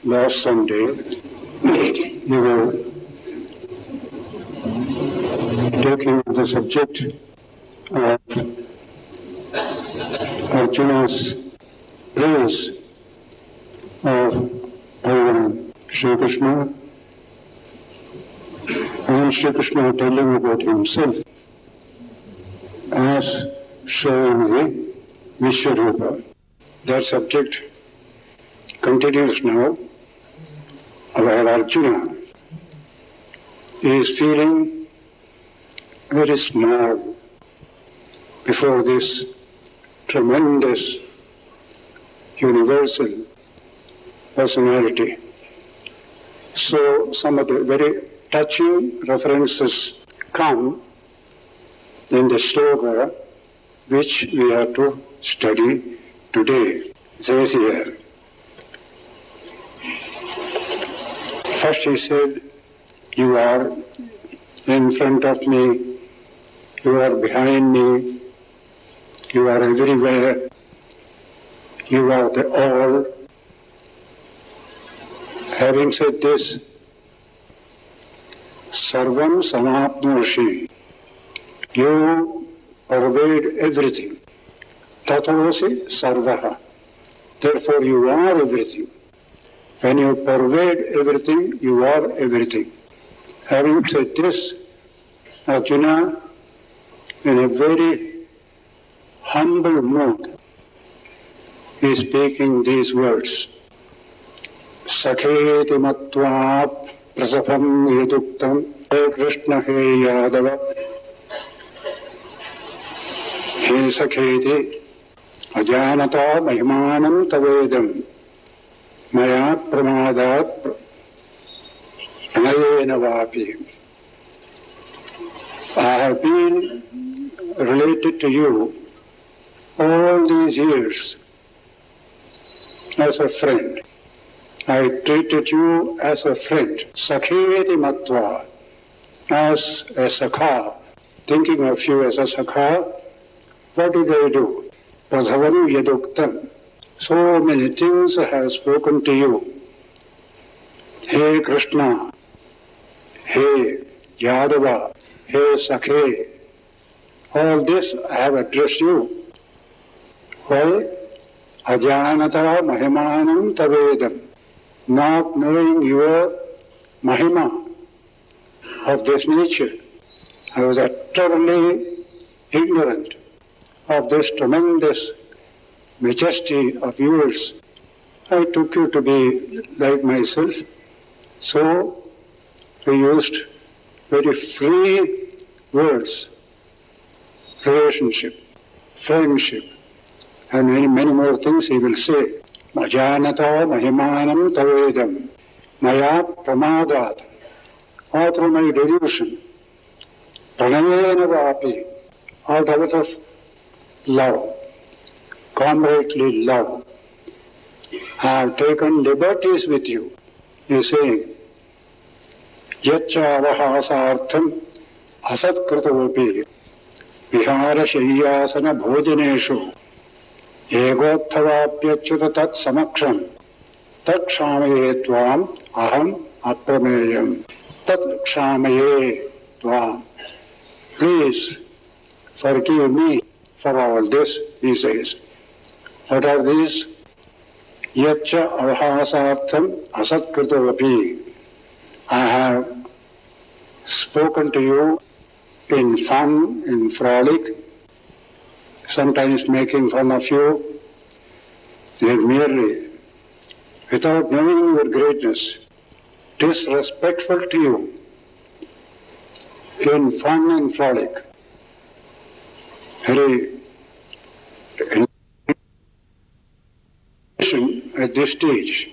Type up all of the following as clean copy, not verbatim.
Last Sunday, we were taking the subject of Arjuna's praise of Bhagavan Shri Krishna, and Shri Krishna telling about himself as showing the Vishwarupa. That subject continues now, where Arjuna is feeling very small before this tremendous universal personality. So some of the very touching references come in the sloka which we have to study today. It says here, first he said, you are in front of me, you are behind me, you are everywhere, you are the all. Having said this, sarvam samapnoshi, you pervade everything. Tatavosi sarvaha, therefore you are everything. When you pervade everything, you are everything. Having said this, Arjuna, in a very humble mood, is speaking these words. Sakheti matva prasapam yaduktam he Krishna he Yadava he Sakheti ajanata mahimanam tavedam maya pramadat pranayena vapi. I have been related to you all these years as a friend. I treated you as a friend, sakheti matva, as a sakha, thinking of you as a sakha. What did I do? Prashavam yaduktam. So many things I have spoken to you. Hey Krishna, hey Yadava, hey Sakhe, all this I have addressed you. Why? Ajanata mahimanam tavedam. Not knowing your mahima of this nature. I was utterly ignorant of this tremendous majesty of yours. I took you to be like myself. So we used very free words, relationship, friendship, and many more things he will say. Majanata mahimanam tavedam maya pramadat, all through my delusion, pranayena vapi, out of love, comradely love, I have taken liberties with you. He is saying, Yaccha avahasartham asatkritopi vihara shayyasana bhojaneshu egotthavapyachyuta tat samaksham tat kshamaye tvam aham aprameyam tat kshamaye tvam. Please forgive me for all this, he says. What are these? Yaccha avahasartham asatkritopi. I have spoken to you in fun, in frolic, sometimes making fun of you. They are merely, without knowing your greatness, disrespectful to you in fun and frolic. Very at this stage,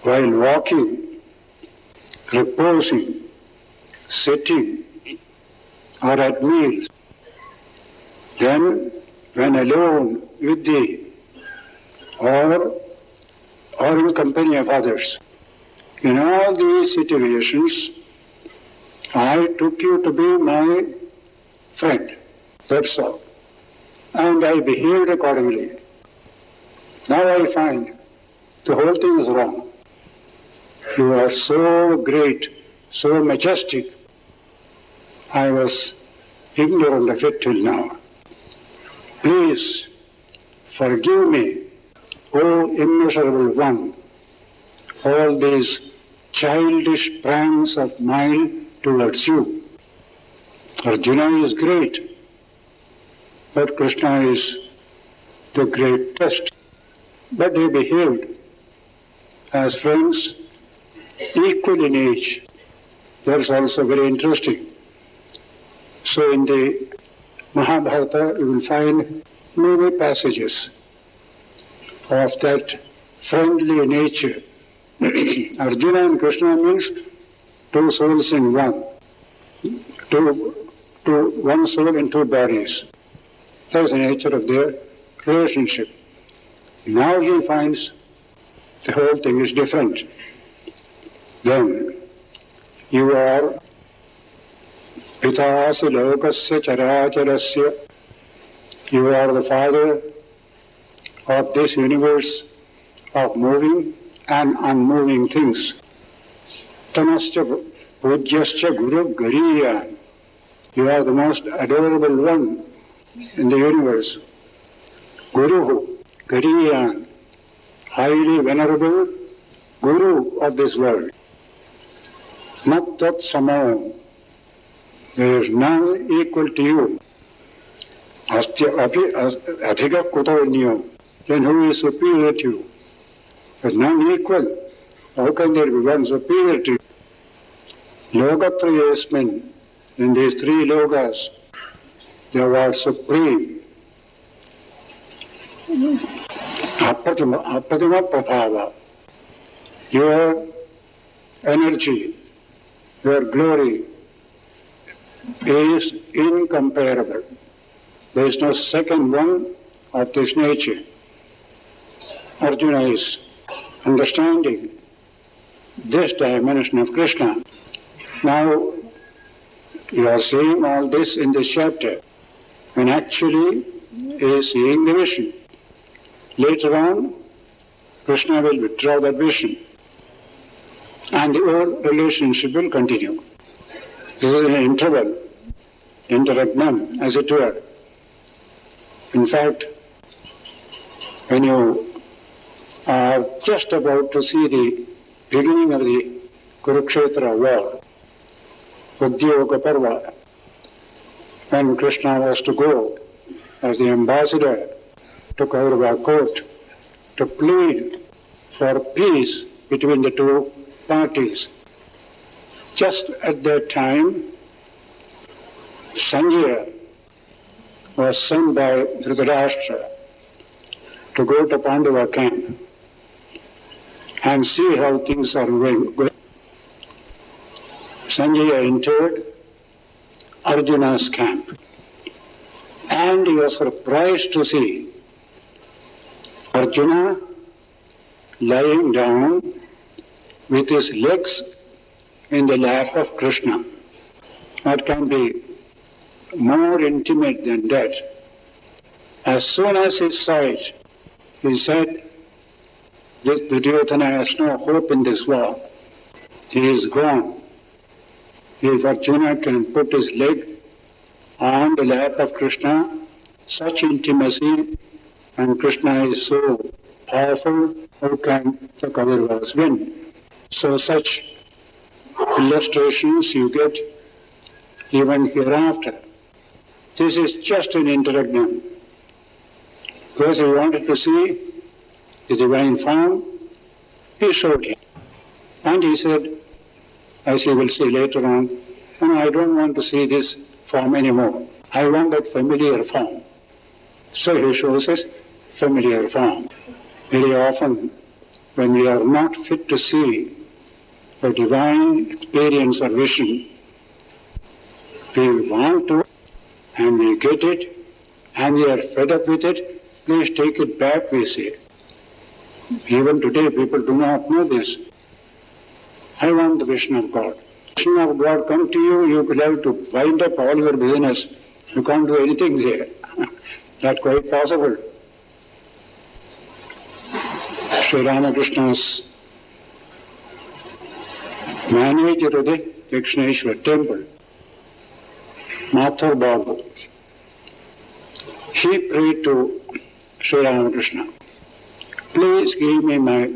while walking, reposing, sitting, or at meals, then when alone with thee, or in company of others, in all these situations, I took you to be my friend. That's all. And I behaved accordingly. Now I find the whole thing is wrong. You are so great, so majestic. I was ignorant of it till now. Please forgive me, O immeasurable one, all these childish pranks of mine towards you. Arjuna is great, but Krishna is the greatest. But they behaved as friends, equal in age. That's also very interesting. So in the Mahabharata, you will find many passages of that friendly nature. Arjuna and Krishna means two souls in one. One soul in two bodies. That's the nature of their relationship. Now he finds the whole thing is different. Then you are Pitasi Lokasya Characharasya. You are the father of this universe of moving and unmoving things. Tamasya Pujyasya Guru Gariya. You are the most adorable one in the universe. Guru Gariyan, highly venerable Guru of this world. Mat tat samam. There is none equal to you. Astya api adhika kutarnyo. Then who is superior to you? There is none equal. How can there be one superior to you? Lokatrayasmin. In these three lokas, thou art supreme. Apratima prabhava. Your energy, your glory is incomparable. There is no second one of this nature. Arjuna is understanding this dimension of Krishna. Now, you are seeing all this in this chapter, when actually he is seeing the vision. Later on, Krishna will withdraw that vision, and the old relationship will continue. This is an interval, interregnum, as it were. In fact, when you are just about to see the beginning of the Kurukshetra war, Udyoga Parva, when Krishna was to go as the ambassador to Kaurava court to plead for peace between the two parties. Just at that time, Sanjaya was sent by Dhritarashtra to go to Pandava camp and see how things are going. Sanjaya entered Arjuna's camp, and he was surprised to see Arjuna lying down with his legs in the lap of Krishna. What can be more intimate than that? As soon as he saw it, he said, "This Duryodhana has no hope in this war. He is gone." If Arjuna can put his leg on the lap of Krishna, such intimacy, and Krishna is so powerful, how can the Kauravas win? So such illustrations you get even hereafter. This is just an interregnum. Because he wanted to see the divine form, he showed him. And he said, as you will see later on, no, I don't want to see this form anymore. I want that familiar form. So he shows us familiar form. Very often, when we are not fit to see the divine experience or vision, we want to, and we get it, and we are fed up with it. Please take it back, we say. Even today, people do not know this. I want the vision of God. The vision of God come to you, you could have to wind up all your business. You can't do anything there. Not quite possible. Sri Ramakrishna's manager of the Dakshineshwar temple, Mathur Babu, he prayed to Sri Ramakrishna, please give me my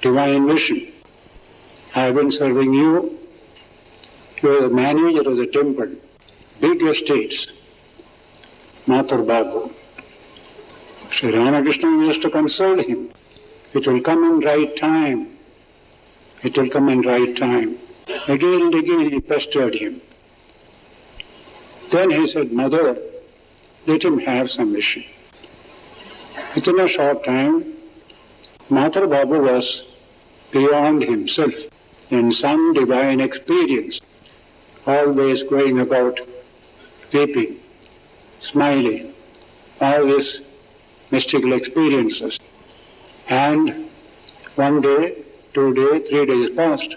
divine vision. I have been serving you. You are the manager of the temple, big estates, Mathur Babu. Sri Ramakrishna used to console him. It will come in right time. It will come in right time. Again and again he pestered him. Then he said, Mother, let him have some vision. Within a short time, Mathur Babu was beyond himself in some divine experience, always going about weeping, smiling, all these mystical experiences. And one day, 2 days, 3 days passed.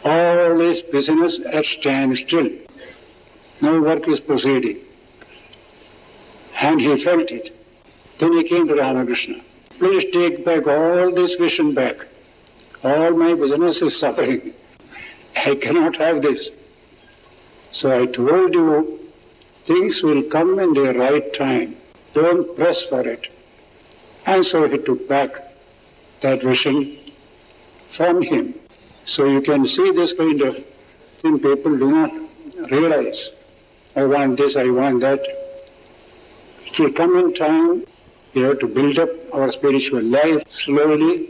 All this business at standstill. No work is proceeding. And he felt it. Then he came to Ramakrishna. Please take back all this vision back. All my business is suffering. I cannot have this. So I told you, things will come in their right time. Don't press for it. And so he took back that vision from him. So you can see this kind of thing people do not realize. I want this, I want that. It will come in time. We have to build up our spiritual life slowly.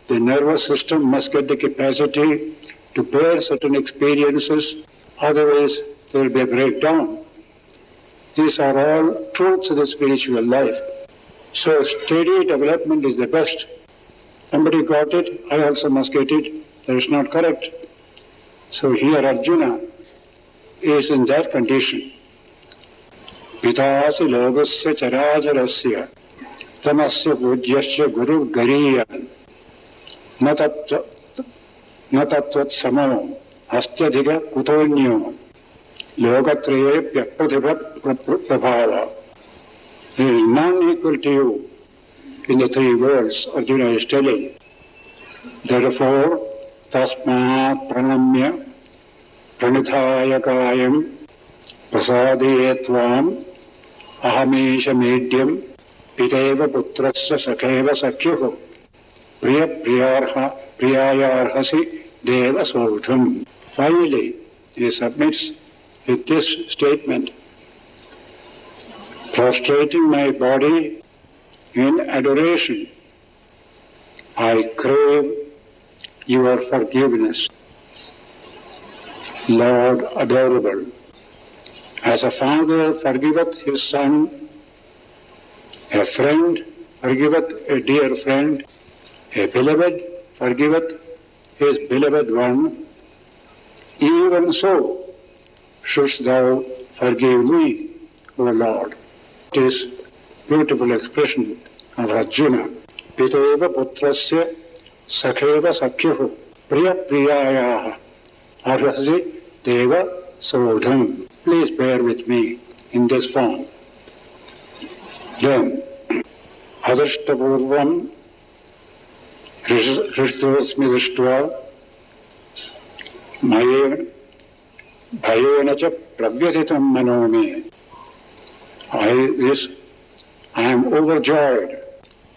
The nervous system must get the capacity to bear certain experiences. Otherwise, there will be a breakdown. These are all truths of the spiritual life. So steady development is the best. Somebody got it, I also must get it. That is not correct. So here Arjuna is in that condition. Pitasi logasya charajarasya tamasya pujyasya guru gariyan natatvat samo astyadhiga kutonyo logatraye pratibha prabhava. There is none equal to you in the three worlds, Arjuna is telling. Therefore, tasmat pranamya pranithaya kayam prasadeyetvam ahamesha medyam piteva putrasya sakheva sakyuho priya priyayarhasi deva sodham. Finally, he submits with this statement, prostrating my body in adoration, I crave your forgiveness. Lord adorable, as a father forgiveth his son, a friend forgiveth a dear friend, a beloved forgiveth his beloved one, even so shouldst thou forgive me, O Lord. It is beautiful expression of Arjuna. Piteva putrasya sakheva sakyuhu priya priyayaha arhasi deva sodham. Please bear with me in this form. Then, adrishtapurvam hristvasmi drishtva bhayena cha pravyasitam mano me. I am overjoyed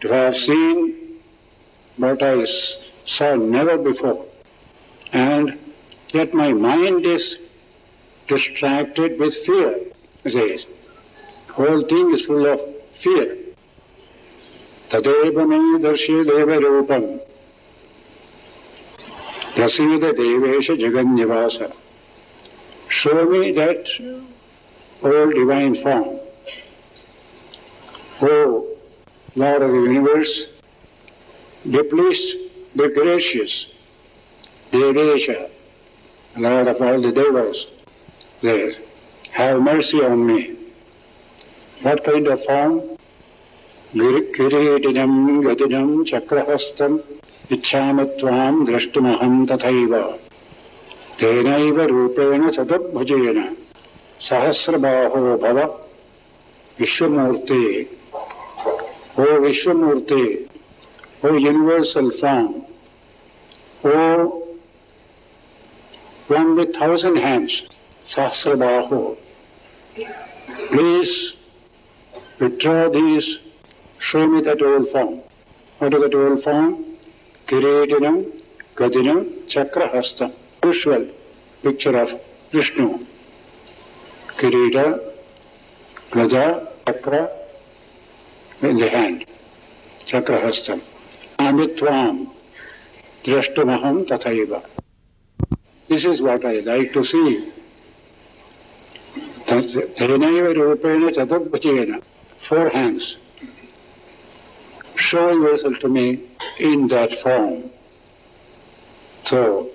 to have seen what I saw never before. And yet my mind is distracted with fear. He says, whole thing is full of fear. Tadeva me darshi deva rupam prasida devesha jagannivasa. Show me that old divine form. O Lord of the universe, be pleased, be gracious. Devesha, Lord of all the devas, there, have mercy on me. What kind of form? Kiridinam gadinam chakrahastam ichhamatvam drashtumaham tathaiva tenaiva rupena chatabhujena sahasrabaho bhava Vishwamurti. O Vishwamurti, O universal form, O one with 1,000 hands, Sahasrabaho, please withdraw these, show me that old form. What is that old form? Kiridinam, Gadinam, Chakrahastam. Usual picture of Vishnu. Kirida, Gada, Chakra in the hand. Chakrahastam. Amitvam, Drashtumaham tathaiva. This is what I like to see. Tenaiva rupena chatabhujena. 4 hands. Show yourself to me in that form. So,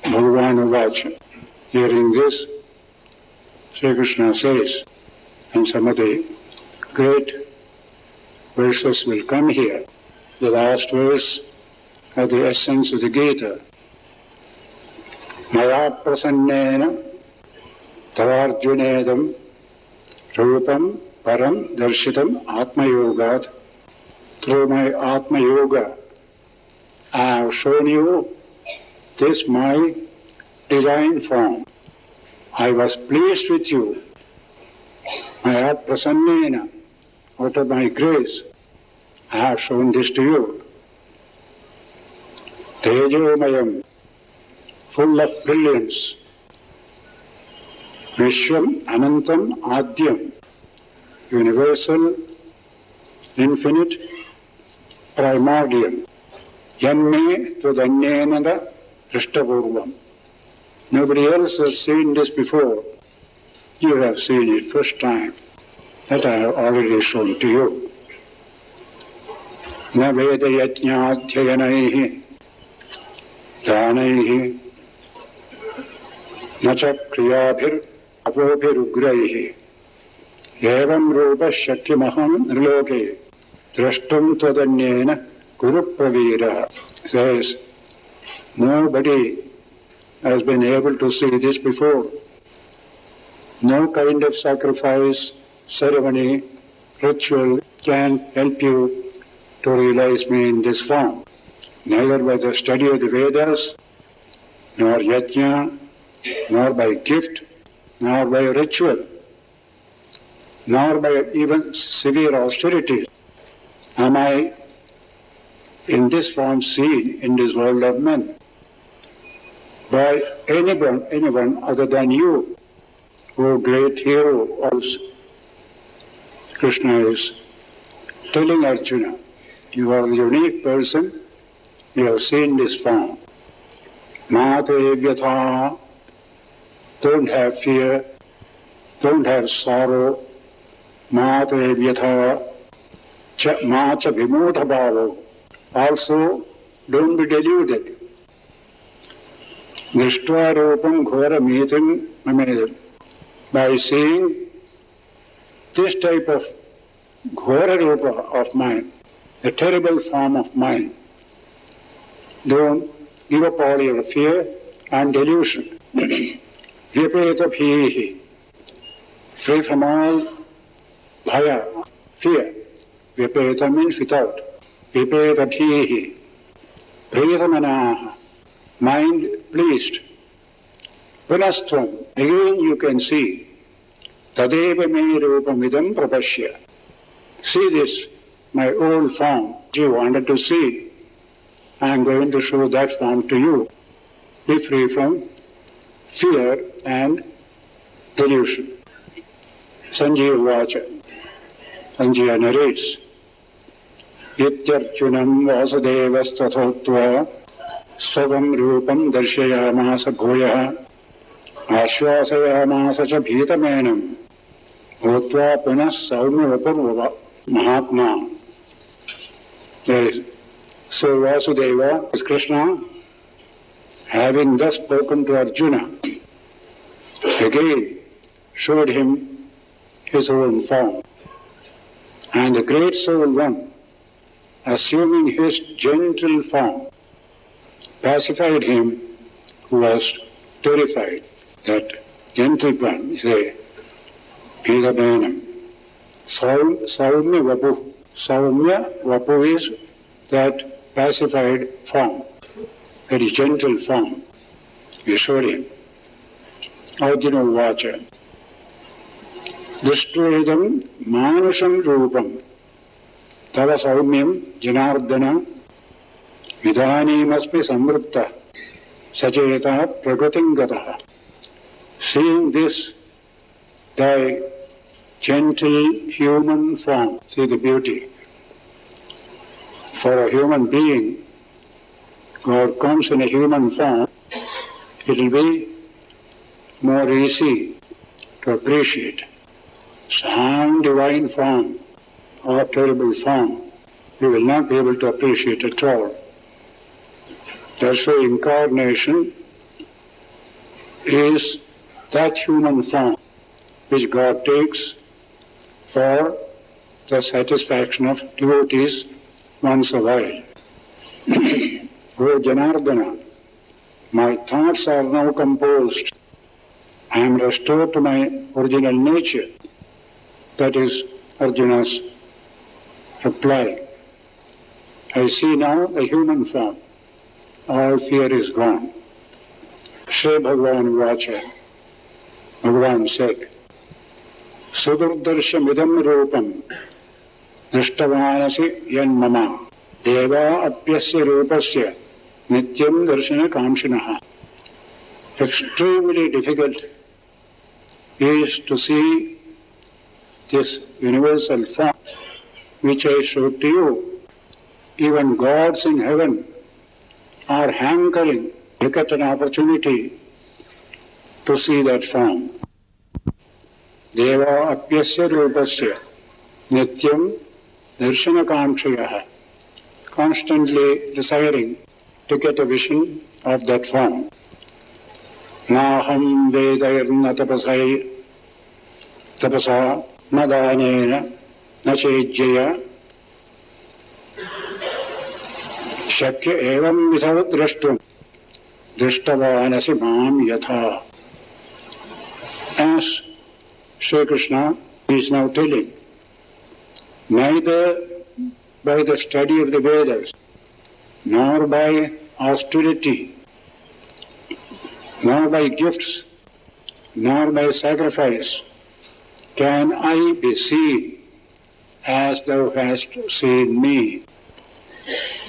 Bhagavan Uvacha, hearing this, Sri Krishna says, and some of the great verses will come here. The last verse of the essence of the Gita. Maya prasannena tavarjunedam rupam param darshitam atma yogat. Through my atma yoga, I have shown you this my divine form. I was pleased with you. Maya prasannena, out of my grace, I have shown this to you. Tejomayam, full of brilliance. Vishwam anantam adyam, universal, infinite, primordial. Yanme tudannenada rishtapurvam. Nobody else has seen this before. You have seen it first time. That I have already shown to you. Na veda yajñādhyayanaihi dhanaihi na ca kriyabhir apobhirugraihi evam rupa shakyamaham nriloke drashtum tadanyena guru pravira. Says, nobody has been able to see this before. No kind of sacrifice, ceremony, ritual can help you to realize me in this form. Neither by the study of the Vedas, nor yajna, nor by gift, nor by ritual, nor by even severe austerities am I in this form seen in this world of men. By anyone other than you, O great hero, also Krishna is telling Arjuna, you are the unique person, you have seen this form. Mate vyatha, don't have fear, don't have sorrow. Mate vyatha, macha vimudha bhavo, also don't be deluded. Nishtva rupam ghora meeting mamedam. By seeing this type of ghora rupa of mine, a terrible form of mine, don't give up all your fear and delusion. Vipeta bhihi, free from all bhaya, fear. Vipeta means without. Vipeta bhihi, priyatamanaha, mind pleased. Punastvam, again you can see, tadeva me rupamidam prapashya. See this, my old form, you wanted to see. I am going to show that form to you. be free from fear and delusion. Sanjaya Vacha. Sanjaya narrates, Ityarjunam Vasudevasthathotva Swavam Rupam Darshayamasa Bhuyaha Ashwasayamasa Cha Bhitamenam Bhutva Punas Saumya Vapurva Mahatma. So Vasudeva, is Krishna, having thus spoken to Arjuna, again showed him his own form. And the great soul one, assuming his gentle form, pacified him who was terrified. That gentle one is a Bhitamenam. Saumya Vapu. Saumya Vapu is that pacified form, very gentle form. We showed him. Arjuna Vacha. Drishtvedam Manusham Rupam Tava Saumyam Janardana Vidanimaspi Samrutta Sacheta Pragatingataha. Seeing this, thy gentle human form, see the beauty. For a human being, God comes in a human form, it will be more easy to appreciate. Some divine form or terrible form, we will not be able to appreciate at all. That's why incarnation is that human form which God takes for the satisfaction of devotees once a while. O Janardana, my thoughts are now composed. I am restored to my original nature. That is Arjuna's reply. I see now the human form. All fear is gone. Shri Bhagavan Vacha. Bhagavan said, Sudurdarsham Rupam Drishtavanasi Yan Mama Deva Apyasya Rupasya Nityam Darshana Kamshinaha. Extremely difficult is to see this universal form which I showed to you. Even gods in heaven are hankering, look at an opportunity to see that form. Deva apyasya rupasya nityam darshana kamshayaha. Constantly desiring to get a vision of that form. Naham vedayarna tapasa Madanena Nachejaya Shakya Evam without Drashtum Drishtavanasi Mam Yatha. As Sri Krishna is now telling, neither by the study of the Vedas, nor by austerity, nor by gifts, nor by sacrifice, can I be seen as thou hast seen me.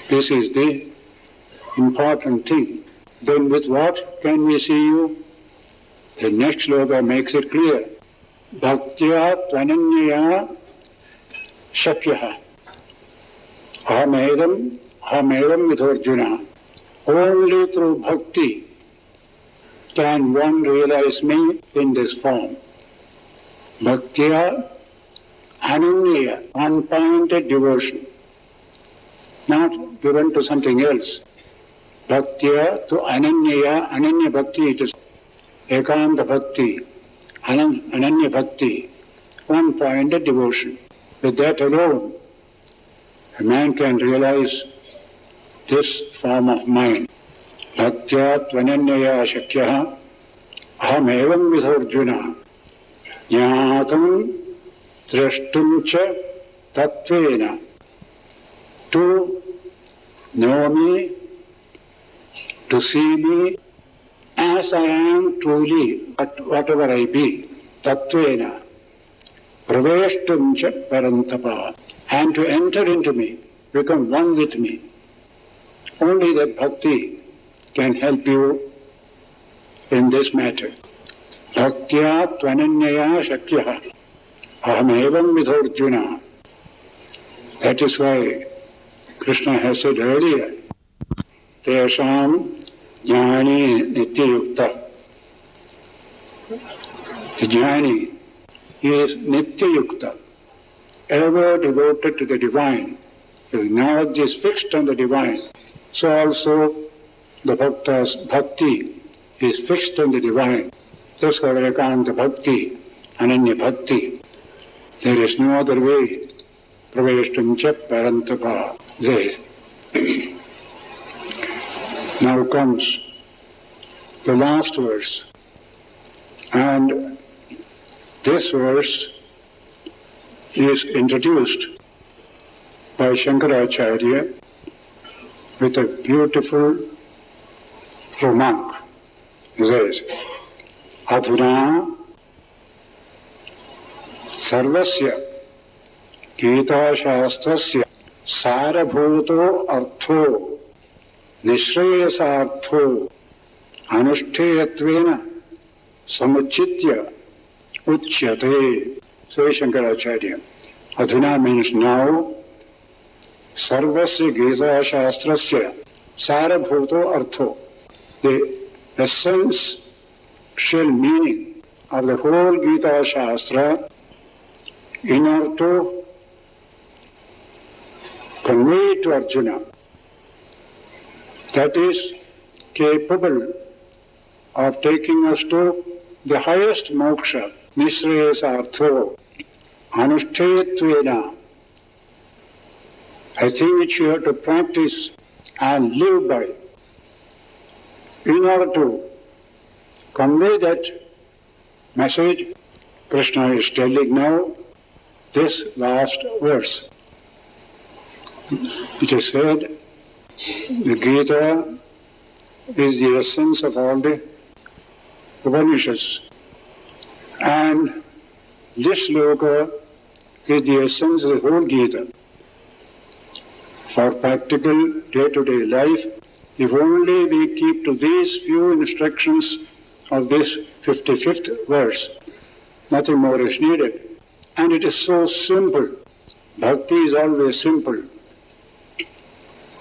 This is the important thing. Then with what can we see you? The next sloka makes it clear. Bhaktya tvananyaya shakyaha. Ahamevam with Arjuna. Only through bhakti can one realize me in this form. Bhaktya ananya, unpointed devotion, not given to something else. Bhaktya to ananya bhakti, it is ekanta bhakti, ananya bhakti, one-pointed devotion. With that alone, a man can realize this form of mind. Bhaktya tvananyaya shakyaha ahamevam with Arjuna. Jnatam drashtum cha tattvena. To know me, to see me as I am truly, whatever I be, tattvena. Praveshtum cha parantapa. And to enter into me, become one with me. Only that bhakti can help you in this matter. Bhaktya tvananyaya shakyah aham evam vidhorjuna. That is why Krishna has said earlier, Tesham jnani nityayukta. The jnani is nityayukta, ever devoted to the divine. His knowledge is fixed on the divine. So also the bhakta's bhakti is fixed on the divine. That's called ekanta bhakti, ananya bhakti. There is no other way. Praveshtam cha parantapa. There. Now comes the last verse. And this verse is introduced by Shankaracharya with a beautiful remark. He says, Adhuna sarvasya Gita shastrasya sarabhuto artho nishreyasartho anushtheyatvena samuchitya uchyate. So Shankaracharya. Adhuna means now. Sarvasya Gita shastrasya sarabhuto artho. The essential meaning of the whole Gita Shastra, in order to convey to Arjuna, that is capable of taking us to the highest moksha, nishreyasartho, anushtheyatvena, a thing which you have to practice and live by. In order to convey that message, Krishna is telling now this last verse. It is said, the Gita is the essence of all the Upanishads. And this sloka is the essence of the whole Gita. For practical day-to-day life, if only we keep to these few instructions of this 55th verse, nothing more is needed. And it is so simple. Bhakti is always simple.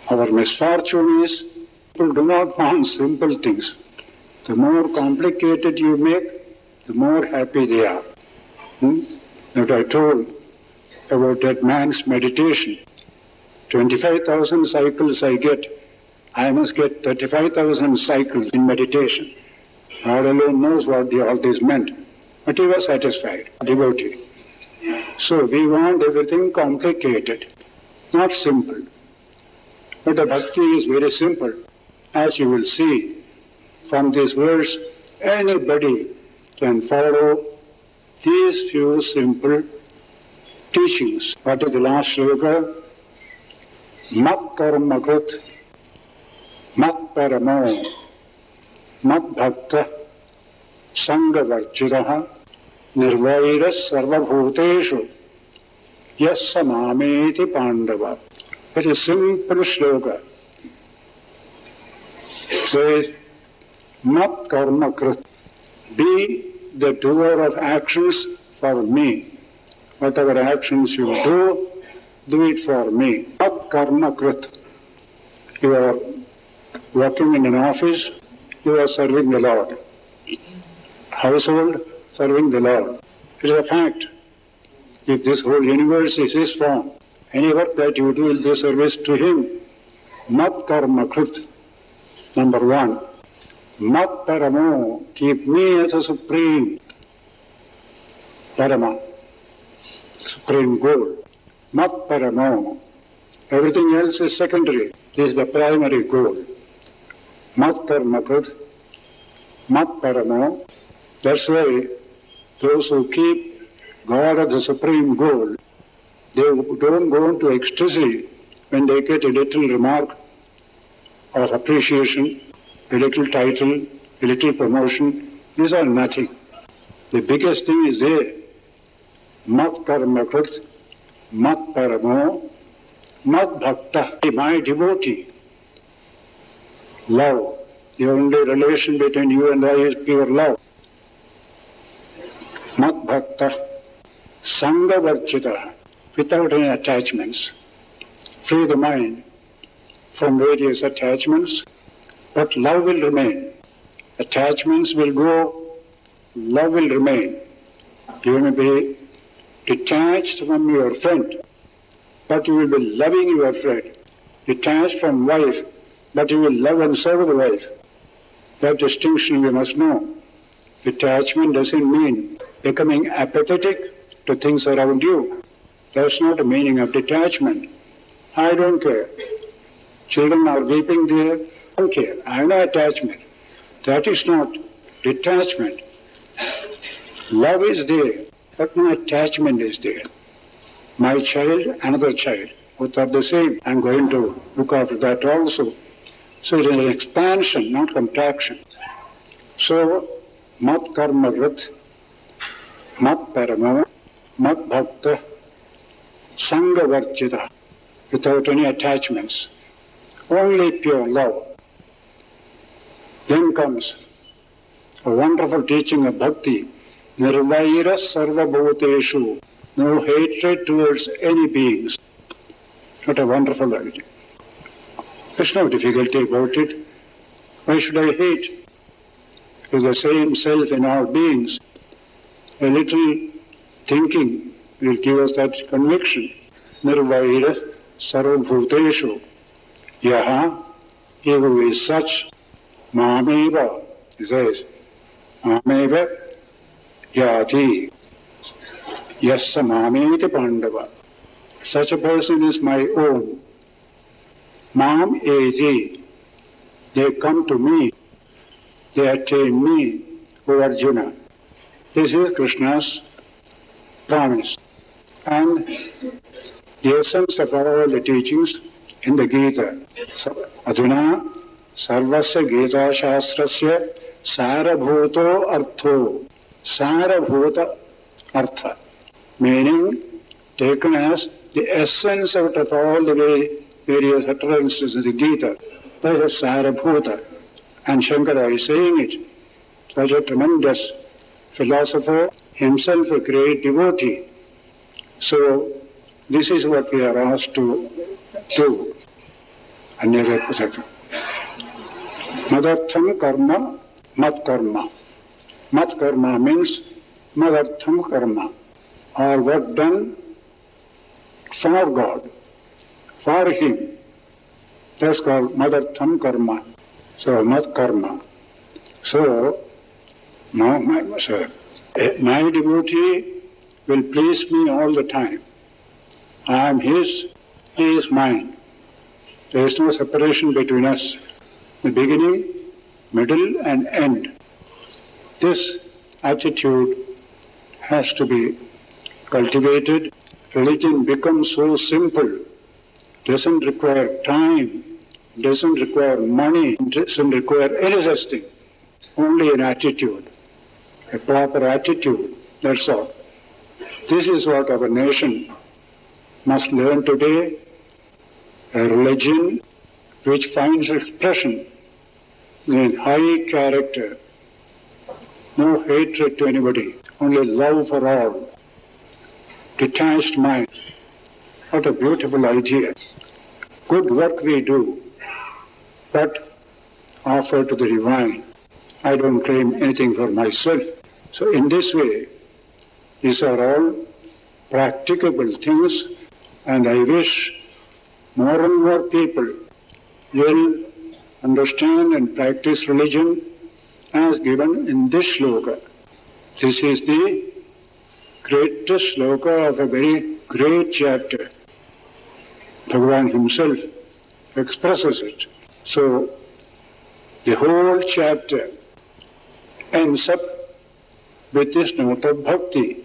Our misfortune is people do not want simple things. The more complicated you make, the more happy they are. That I told about that man's meditation. 25,000 cycles I get. I must get 35,000 cycles in meditation. God alone knows what all this meant. But he was satisfied, devotee. So we want everything complicated, not simple. But the bhakti is very simple. As you will see from this verse, anybody can follow these few simple teachings. What is the last sloka? Mat karma krit, mat paramo, mat bhakta, sangha varjiraha, nirvairas sarvabhuteshu, yas samameti pandava. It is simple sloka. Says, mat karma krit, be the doer of actions for me. Whatever actions you do it for me. Mat karma krit. You are working in an office, you are serving the Lord. Household, serving the Lord. It is a fact. If this whole universe is His form, any work that you do will be service to Him. Mat karma krit. Number one. Mat paramo. Keep me as a supreme parama, supreme goal. Mat paramo. Everything else is secondary. This is the primary goal. Mat karma krit. Mat paramo. That's why those who keep God as the supreme goal, they don't go into ecstasy when they get a little remark of appreciation, a little title, a little promotion. These are nothing. The biggest thing is there. Mat karma krit, mat paramo, mat bhakta. My devotee. Love The only relation between you and I is pure love. Mat bhakta sangha varchita, without any attachments. Free the mind from various attachments, but love will remain. Attachments will go, love will remain. You may be detached from your friend, but you will be loving your friend. Detached from wife, but you will love and serve the wife. That distinction you must know. Detachment doesn't mean becoming apathetic to things around you. That's not the meaning of detachment. I don't care. Children are weeping there. I don't care. I have no attachment. That is not detachment. Love is there, but no attachment is there. My child, another child, both are the same. I'm going to look after that also. So it is an expansion, not contraction. So, mat karma rit, mat parama, mat bhakta, sangha varchita, without any attachments. Only pure love. Then comes a wonderful teaching of bhakti. Nirvaira sarva bhuteshu. No hatred towards any beings. What a wonderful idea. There's no difficulty about it. Why should I hate? There's the same self in all beings. A little thinking will give us that conviction. Nirvaira sarva bhuteshu. Yaha, he who is such, mameva, he says, mameva yati, yassa mameti pandava. Such a person is my own. Mam eti, they come to me, they attain me, O Arjuna. This is Krishna's promise. And the essence of all the teachings in the Gita. So, Aduna sarvasya Gita shastrasya sarabhuto artho. Sarabhuta artha. Meaning taken as the essence out of all the various utterances of the Gita. That is sarabhuta. And Shankara is saying it. Such a tremendous philosopher, himself a great devotee. So, this is what we are asked to do. Anyother second. Madartham karma, mat karma. Mat karma means madartham karma, or work done for God, for Him. That's called madartham karma. So, mat karma. So, my devotee will please me all the time. I am his, he is mine. There is no separation between us. The beginning, middle and end. This attitude has to be cultivated. Religion becomes so simple. Doesn't require time, doesn't require money, doesn't require any such thing. Only an attitude, a proper attitude, that's all. This is what our nation must learn today, a religion which finds expression in high character, no hatred to anybody, only love for all, detached mind. What a beautiful idea. Good work we do, but offer to the divine. I don't claim anything for myself. So in this way, these are all practicable things, and I wish more and more people will understand and practice religion as given in this shloka. This is the greatest shloka of a very great chapter. Bhagavan himself expresses it. So, the whole chapter ends up with this note of bhakti,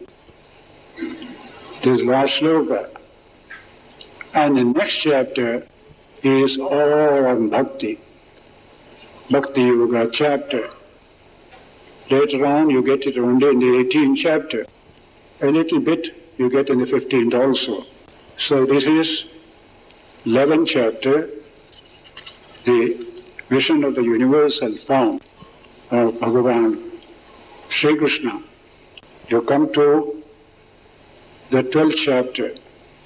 this last shloka. And the next chapter is all on bhakti, Bhakti Yoga chapter. Later on you get it only in the 18th chapter. A little bit you get in the 15th also. So this is 11th chapter, vision of the universal form of Bhagavan Sri Krishna, you come to the 12th chapter,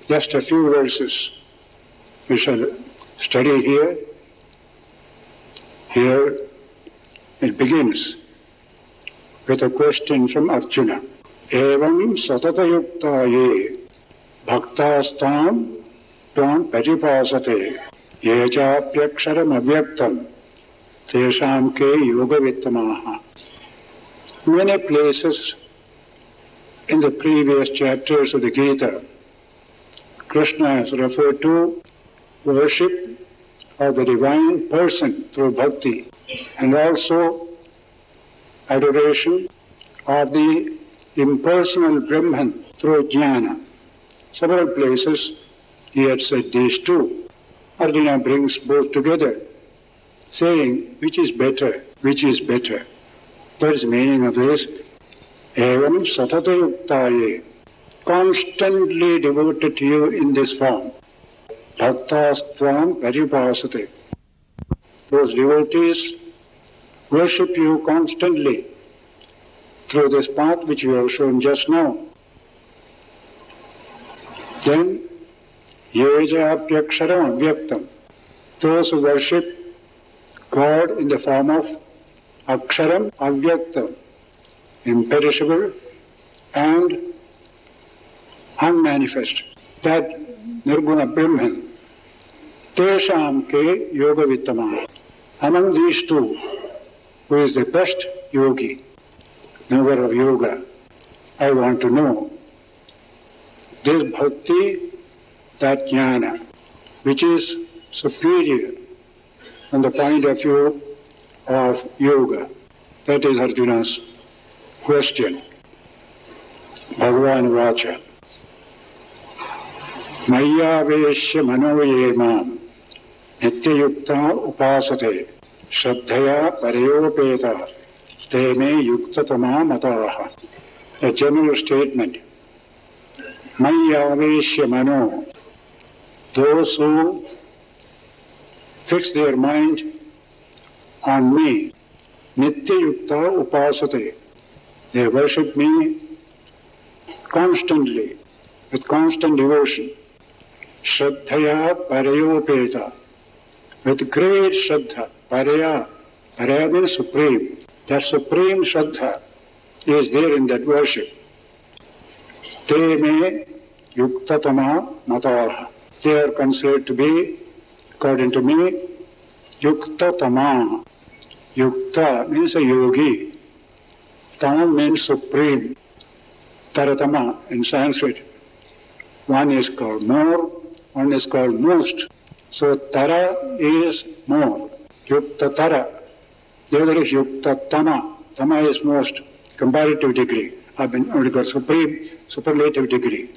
just a few verses. We shall study here. Here it begins with a question from Arjuna. Evam satatayukta ye bhaktastam tvam paripasate ye chapyaksharam avyaktam tesham ke yoga vittamaha. Many places in the previous chapters of the Gita, Krishna has referred to worship of the divine person through bhakti, and also adoration of the impersonal Brahman through jnana. Several places he had said these two. Arjuna brings both together, saying, which is better, which is better. What is the meaning of this? Evam satatayuktaye, constantly devoted to you in this form. Bhaktastvam paripasate. Those devotees worship you constantly through this path which you have shown just now. Then, yejapyaksharam avyaktam. Those who worship God in the form of aksharam avyaktam, imperishable and unmanifest, that nirguna Brahman. Tesham ke yoga vittama. Among these two, who is the best yogi, knower of yoga? I want to know. This bhakti, that jnana, which is superior from the point of view of yoga. That is Arjuna's question. Bhagavan Vacha. Mayyaveshya manoyemam nityayukta upasate shraddhaya parayopeta te me yuktatama mataha. A general statement. Mayyaveshya mano. Those who fix their mind on me, nityayukta upasate. They worship me constantly, with constant devotion. Shraddhaya parayopeta. With great shraddha. Paraya. Paraya means supreme. That supreme shraddha is there in that worship. Te me yuktatama mataha. They are considered to be, according to me, yuktatama. Yukta means a yogi. Tam means supreme. Taratama in Sanskrit. One is called more, one is called most. So Tara is more. Yukta Tara. The other is Yukta Tama. Tama is most. Comparative degree. I've been only got supreme, superlative degree.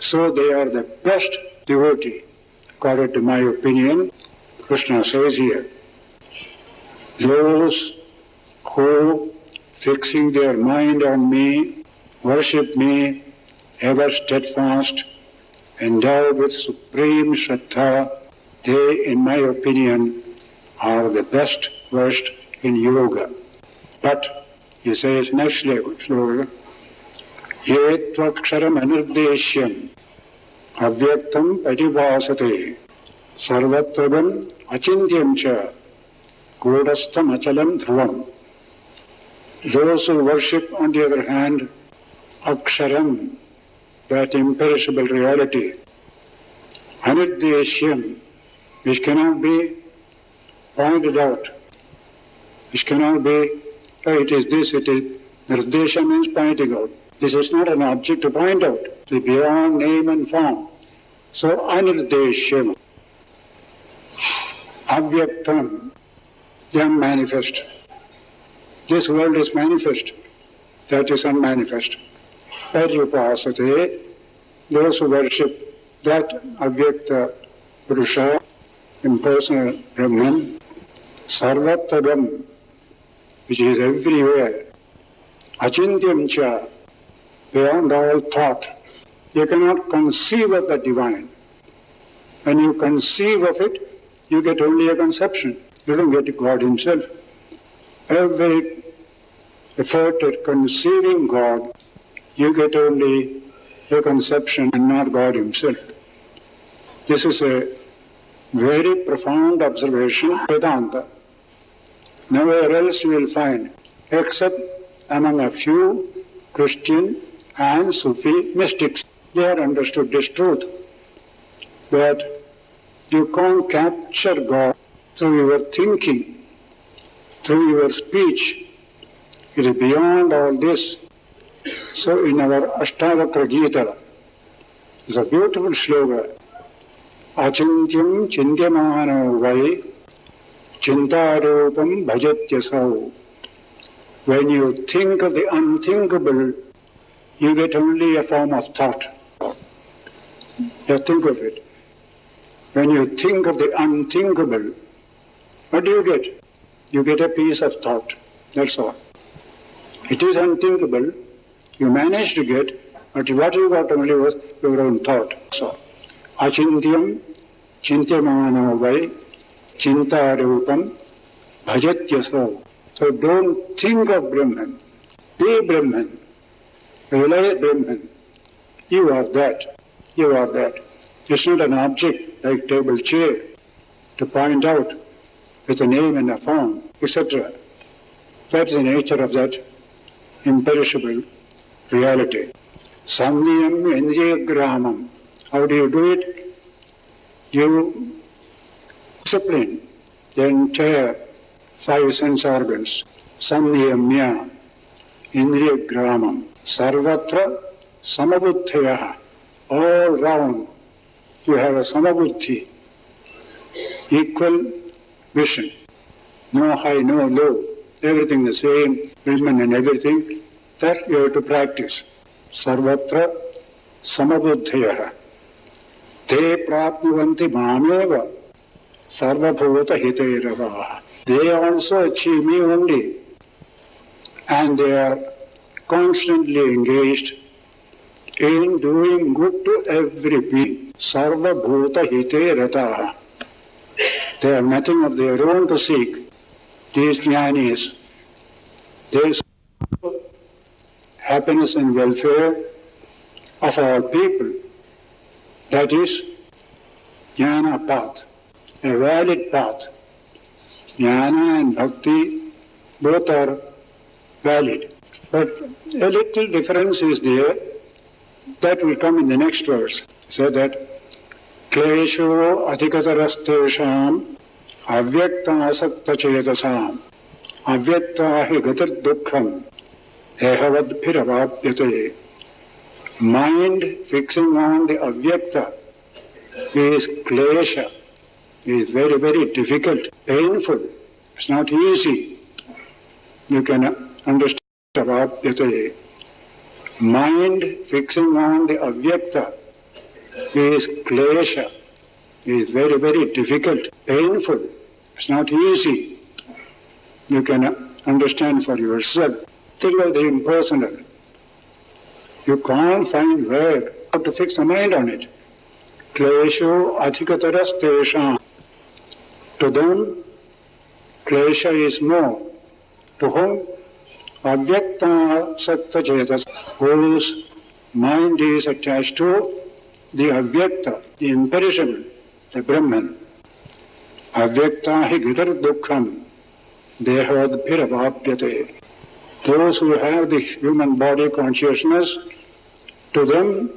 So they are the best devotee, according to my opinion. Krishna says here, those who, fixing their mind on me, worship me, ever steadfast, endowed with supreme shraddha, they, in my opinion, are the best versed in yoga. But, he says next slogan, ye tvaksharam anirdeshyam avyaktam parivasate sarvatragam achintyam cha godastham achalam dhruvam. Those who worship, on the other hand, aksharam, that imperishable reality, anirdeshyam, which cannot be pointed out, which cannot be, oh, it is this, it is, nirdesha means pointing out. This is not an object to point out, it is beyond name and form. So, anirdeshyam, avyaktam, the unmanifest. This world is manifest, that is unmanifest. Paryupasate, those who worship that avyakta Purusha, impersonal Brahman, sarvatagam, which is everywhere, achintyam cha, beyond all thought. You cannot conceive of the divine. When you conceive of it, you get only a conception. you don't get God himself. Every effort at conceiving God, you get only a conception and not God himself. This is a very profound observation, Vedanta. Nowhere else you will find, except among a few Christian and Sufi mystics. They have understood this truth, that you can't capture God through your thinking, through your speech. It is beyond all this. So in our Ashtavakra Gita, is a beautiful slogan, Achintyam chintyamano vai chintarupam bhajatyasau. When you think of the unthinkable, you get only a form of thought. Just think of it. When you think of the unthinkable, what do you get? You get a piece of thought. That's all. It is unthinkable. You managed to get, but what you got only was your own thought. So, Achintyam chintyamano vai chintarupam bhajatyasau. So don't think of Brahman. Be Brahman. Realize Brahman. You are that. You are that. It's not an object like table, chair to point out with a name and a form, etc. That's the nature of that imperishable reality. Samniyam indriyagramam. How do you do it? You discipline the entire 5 sense organs. Samniyamya indriyagramam. Sarvatra samabuddhaya. All round you have a samabuddhi, equal vision. No high, no low. Everything the same, Brahman and everything. That you have to practice. Sarvatra samabuddhaya. Te prapnuvanti mameva sarvabhuta hitairavaha. They also achieve me only. And they are constantly engaged in doing good to every being. Sarva bhuta hite rataha. They have nothing of their own to seek. These jnanis, they seek happiness and welfare of all people. That is jnana path, a valid path. Jnana and bhakti both are valid. But a little difference is there. That will come in the next verse. So that klesho adhikatarastesham avyakta asakta chetasam avyakta hi gatar dukkham ehavad phiravapyate. Mind fixing on the avyakta is klesha, is very, very difficult, painful. It's not easy. You can understand avapyate. Mind fixing on the avyakta is klesha, is very, very difficult, painful. It's not easy. You can understand for yourself. Think of the impersonal. You can't find where how to fix the mind on it. Klesho adhikatarastesham. To them, klesha is more. To whom? Avyakta sakta chetas, whose mind is attached to the avyakta, the imperishable, the Brahman. Avyakta hi gitar dukkham devad phiravapyate. Those who have the human body consciousness, to them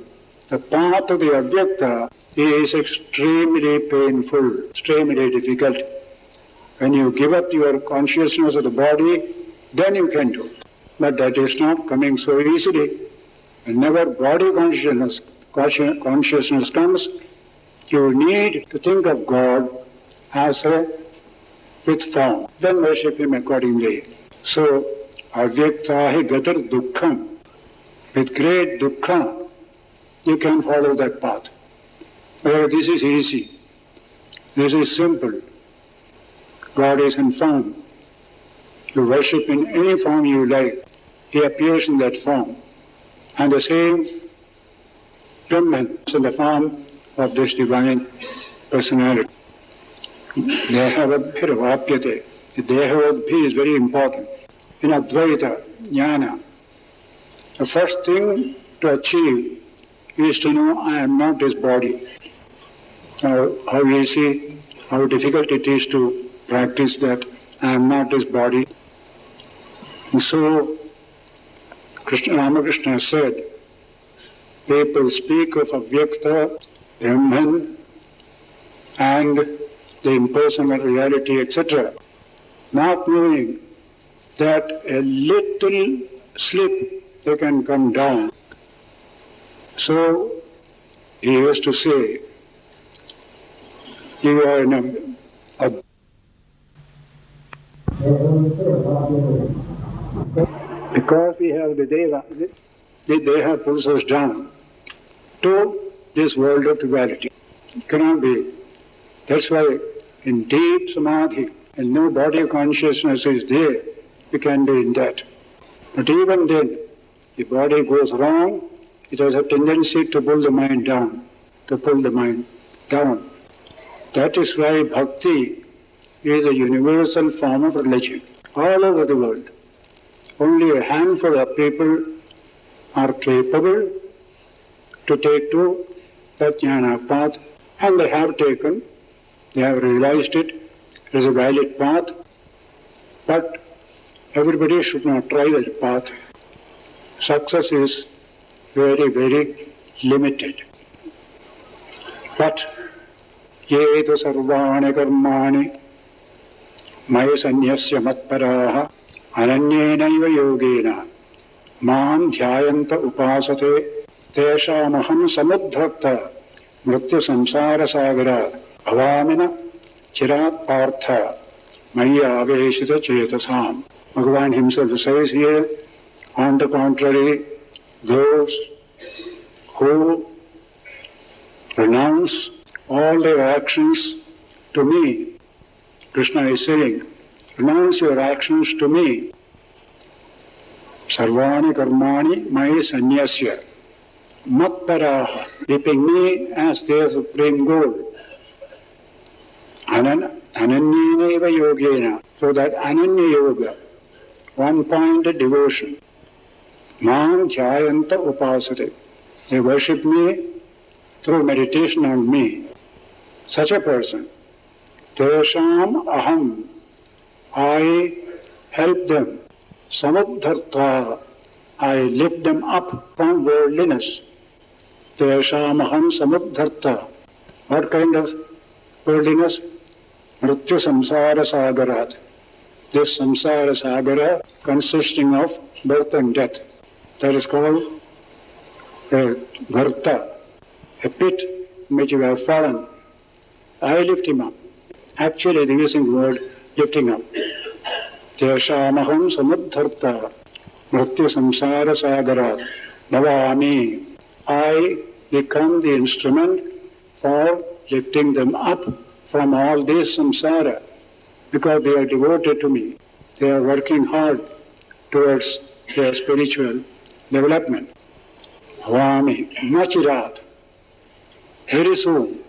the path of the avyakta is extremely painful, extremely difficult. When you give up your consciousness of the body, then you can do. But that is not coming so easily. Whenever body consciousness comes, you need to think of God as with form. Then worship Him accordingly. So, avyakta hi gatar dukkham. With great dukkha, you can follow that path. Where this is easy. This is simple. God is in form. You worship in any form you like. He appears in that form. And the same Brahman is in the form of this divine personality. Dehavadbhirvapyate. The Dehavadbhi is very important. In Advaita, Jnana, the first thing to achieve is to know I am not this body. How easy, how difficult it is to practice that I am not this body. And so, Ramakrishna said, people speak of Avyakta, Brahman, and the impersonal reality, etc., not knowing that a little slip they can come down. So he used to say, you are in a because we have the Deva, they have pulled us down to this world of duality. It cannot be. That's why in deep samadhi, and no body consciousness is there, we can be in that. But even then, the body goes wrong, it has a tendency to pull the mind down, That is why bhakti is a universal form of religion all over the world. Only a handful of people are capable to take to the jnana path, and they have taken, they have realized it is a valid path, but everybody should not try that path. Success is very, very limited. But yetu sarvani karmani maya sanyasya matparaha ananyenaiva yogena mam dhyayanta upasate teshamaham samuddhakta mrityu samsara sagarat bhavamina chirat partha maya aveshita chetasam. Bhagavan himself says here, on the contrary, those who renounce all their actions to me, Krishna is saying, renounce your actions to me. Sarvani karmani maya sanyasya matparaha, keeping me as their supreme goal. Ananyenaiva yogena, so that ananya yoga, one-pointed devotion. Mam dhyayanta upasate, they worship me through meditation on me. Such a person, tesham aham, I help them. Samuddharta, I lift them up from worldliness. Tesham aham samuddharta. What kind of worldliness? Mrityu samsara sagarat. This samsara sagara consisting of birth and death. That is called a gharta, a pit in which you have fallen. I lift him up. Actually, they're using the word lifting up. Teshamaham samuddharta mrityu samsara sagarat bhavami. I become the instrument for lifting them up from all this samsara, because they are devoted to me. They are working hard towards their spiritual development. Bhavami, machirat, very soon,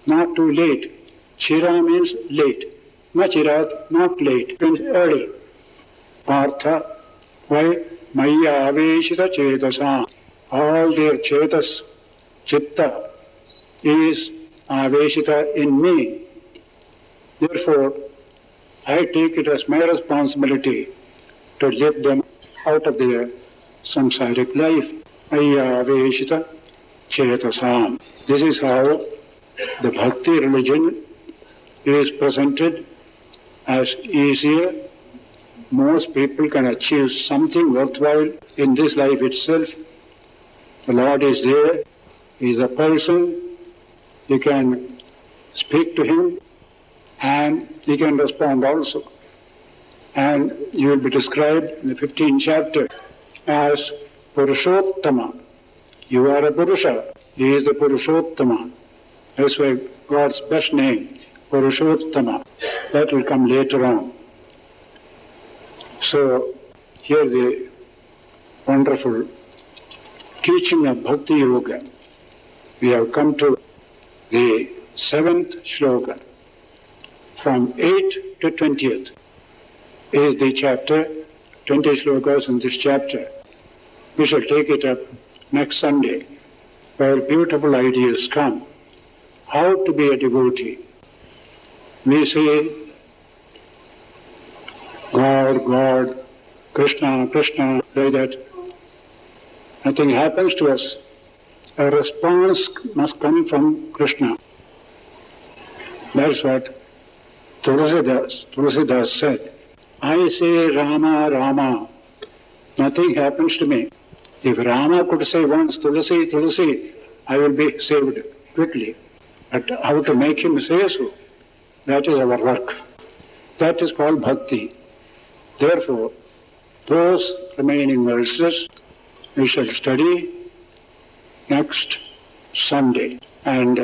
not too late. Chira means late. Machirat, not late, means early. Partha, why? Maya aveshita chetasam. All their chetas, chitta, is aveshita in me. Therefore, I take it as my responsibility to lift them out of their samsaric life. Maya aveshita chetasam. This is how the bhakti religion is presented as easier. Most people can achieve something worthwhile in this life itself. The Lord is there, He is a person, you can speak to Him and He can respond also. And you will be described in the 15th chapter as Purushottama. You are a Purusha, He is the Purushottama. That's why God's best name, Purushottama. That will come later on. So, here the wonderful teaching of Bhakti Yoga. We have come to the 7th shloka. from 8th to 20th is the chapter, 20 shlokas in this chapter. We shall take it up next Sunday, where beautiful ideas come. How to be a devotee. We say, God, God, Krishna, Krishna, like that. Nothing happens to us. A response must come from Krishna. That's what Tulsidas said. I say Rama, Rama. Nothing happens to me. If Rama could say once, Tulsi, Tulsi, I will be saved quickly. But how to make him say so? That is our work. That is called bhakti. Therefore, those remaining verses we shall study next Sunday. And